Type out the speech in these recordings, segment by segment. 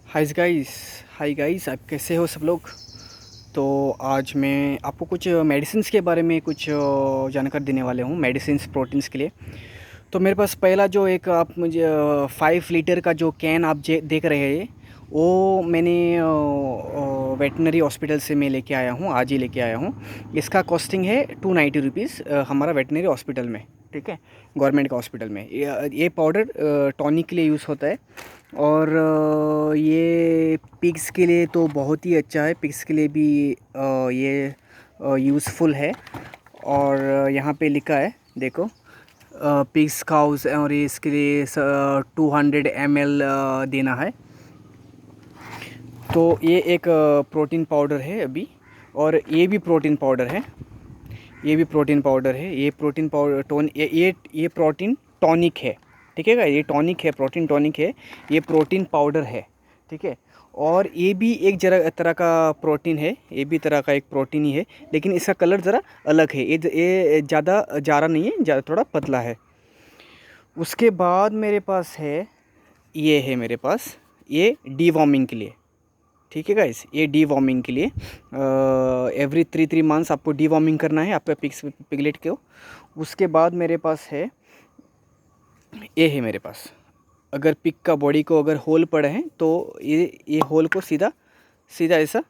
Hi guys आप कैसे हो सब लोग। तो आज मैं आपको कुछ मेडिसिन्स के बारे में कुछ जानकारी देने वाले हूँ, मेडिसिन्स प्रोटीन्स के लिए। तो मेरे पास पहला जो एक आप मुझे 5 लीटर का जो कैन आप देख रहे हैं, वो मैंने वेटनरी हॉस्पिटल से मैं लेके आया हूँ, आज ही लेके आया हूँ। इसका कॉस्टिंग है 290 रुपीज़ हमारा वेटनरी हॉस्पिटल में, ठीक है, गवर्नमेंट का हॉस्पिटल में। ये पाउडर टॉनिक के लिए यूज़ होता है और ये पिग्स के लिए तो बहुत ही अच्छा है, पिग्स के लिए भी ये यूज़फुल है। और यहाँ पे लिखा है देखो, पिग्स काउस, और ये इसके लिए 200 ml देना है। तो ये एक प्रोटीन पाउडर है अभी, और ये भी प्रोटीन पाउडर है, ये भी प्रोटीन पाउडर है। ये प्रोटीन पाउडर ये प्रोटीन टॉनिक है, ठीक है क्या, ये टॉनिक है, प्रोटीन टॉनिक है, ये प्रोटीन पाउडर है, ठीक है। और ये भी एक जरा तरह का प्रोटीन है, ये भी तरह का एक प्रोटीन ही है, लेकिन इसका कलर ज़रा अलग है। ये ज़्यादा जारा नहीं है, ज़्यादा थोड़ा पतला है। उसके बाद मेरे पास है, ये है मेरे पास, ये डीवॉर्मिंग के लिए, ठीक है गाइस, ये डीवॉर्मिंग के लिए एवरी 3 मंथ्स आपको डीवॉर्मिंग करना है आपके पिगलेट को। उसके बाद मेरे पास है, ये है मेरे पास, अगर पिग का बॉडी को अगर होल पड़े हैं तो ये होल को सीधा सीधा ऐसा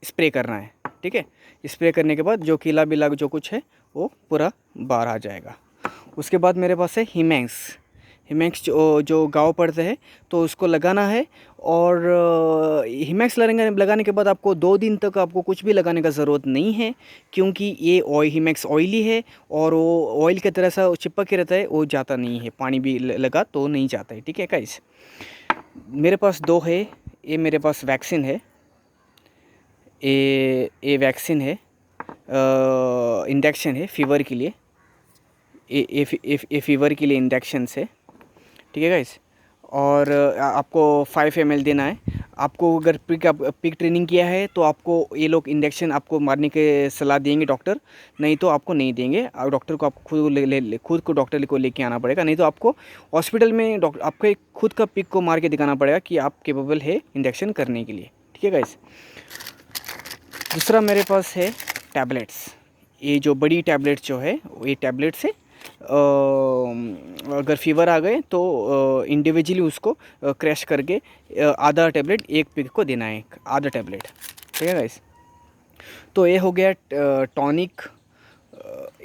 स्प्रे करना है, ठीक है। स्प्रे करने के बाद जो कीला बिला जो कुछ है वो पूरा बाहर आ जाएगा। उसके बाद मेरे पास है हिमैक्स जो गाँव पड़ते हैं तो उसको लगाना है। और हिमैक्स लगाने के बाद आपको 2 दिन तक आपको कुछ भी लगाने का ज़रूरत नहीं है, क्योंकि ये हिमैक्स ऑयली है और वो ऑयल की तरह सा चिपक के रहता है, वो जाता नहीं है, पानी भी लगा तो नहीं जाता है, ठीक है गाइस। मेरे पास 2 है, ये मेरे पास वैक्सीन है, ये वैक्सीन है, इंजेक्शन है फीवर के लिए, ये फीवर के लिए इंजेक्शन है, ठीक है गाइस। और आपको 5 ml देना है। आपको अगर पिक ट्रेनिंग किया है तो आपको ये लोग इंजेक्शन आपको मारने के सलाह देंगे डॉक्टर, नहीं तो आपको नहीं देंगे। डॉक्टर को आपको खुद को डॉक्टर को लेके आना पड़ेगा, नहीं तो आपको हॉस्पिटल में आपके खुद का पिक को मार के दिखाना पड़ेगा कि आप केपेबल है इंजेक्शन करने के लिए, ठीक है गाइस। दूसरा मेरे पास है टैबलेट्स, ये जो बड़ी टैबलेट्स जो है ये टैबलेट्स है। अगर फीवर आ गए तो इंडिविजुअली उसको क्रैश करके आधा टैबलेट एक पिग को देना है, आधा टैबलेट, ठीक है गाइस। तो ये हो गया टॉनिक,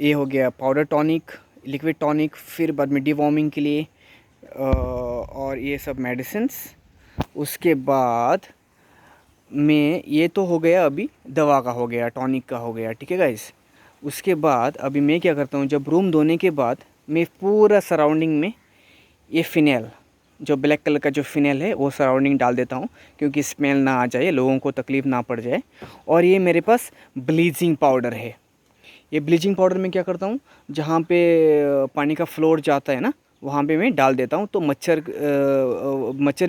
ये हो गया पाउडर टॉनिक, लिक्विड टॉनिक, फिर बाद में डिवॉर्मिंग के लिए और ये सब मेडिसिन्स। उसके बाद में ये तो हो गया, अभी दवा का हो गया, टॉनिक का हो गया, ठीक है गाइस। उसके बाद अभी मैं क्या करता हूँ, जब रूम धोने के बाद मैं पूरा सराउंडिंग में ये फ़िनाइल, जो ब्लैक कलर का जो फ़िनाइल है वो सराउंडिंग डाल देता हूँ, क्योंकि स्मेल ना आ जाए, लोगों को तकलीफ़ ना पड़ जाए। और ये मेरे पास ब्लीचिंग पाउडर है। ये ब्लीचिंग पाउडर मैं क्या करता हूँ, जहाँ पे पानी का फ्लोर जाता है ना, वहाँ पे मैं डाल देता हूँ, तो मच्छर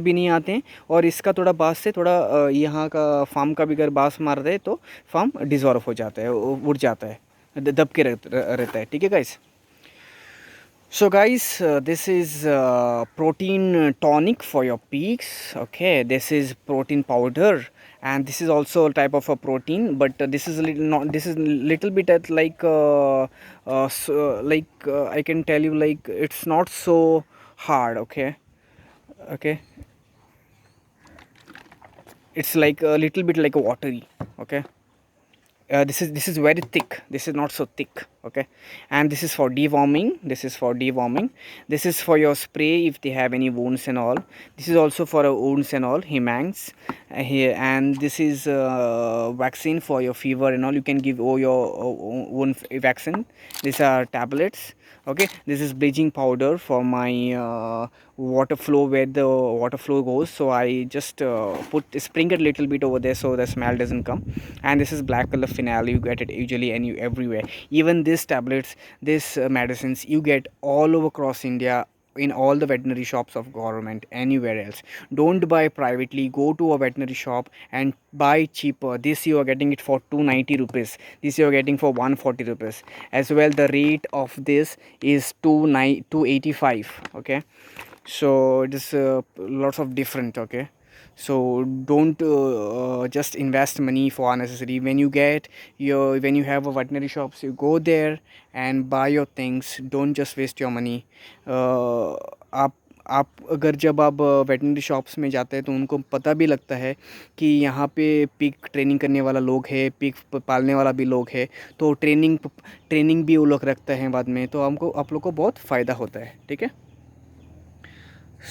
भी नहीं आते हैं। और इसका थोड़ा बास से थोड़ा यहाँ का फार्म का भी अगर बास मार दे तो फार्म डिज़ॉल्व हो जाता है, उड़ जाता है, दब के रहता है, ठीक है guys. So guys, this is protein tonic for your pigs. Okay, this is protein powder, and this is also a type of a protein, but this is little bit at like I can tell you, like, it's not so hard. Okay, it's like a little bit like a watery. Okay. This is very thick, this is not so thick, okay. And this is for deworming, this is for your spray if they have any wounds and all. This is also for wounds and all, hemangs here. And this is vaccine for your fever and all, you can give all your own vaccine. These are tablets, okay. This is bleaching powder for my water flow, where the water flow goes, so I just sprinkle a little bit over there so the smell doesn't come. And this is black color phenol, you get it usually everywhere. Even these tablets, these medicines you get all over across India, in all the veterinary shops of government, anywhere else. Don't buy privately, go to a veterinary shop and buy cheaper. This you are getting it for 290 rupees, this you are getting for 140 rupees as well. The rate of this is 285, okay. So it is lots of different, okay. So don't just invest money for unnecessary. When you have a veterinary shops, you go there and buy your things. Don't just waste your money. आप आप अगर जब आप veterinary shops में जाते हैं तो उनको पता भी लगता है कि यहाँ पे पिग ट्रेनिंग करने वाला लोग है, पिग पालने वाला भी लोग है, तो ट्रेनिंग भी वो लोग रखते हैं बाद में, तो हमको आप लोग को बहुत फ़ायदा होता है। ठीक है,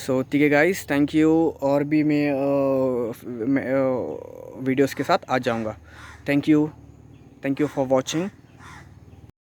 सो ठीक है गाइस, थैंक यू। और भी मैं वीडियोस के साथ आ जाऊँगा। Thank you for watching.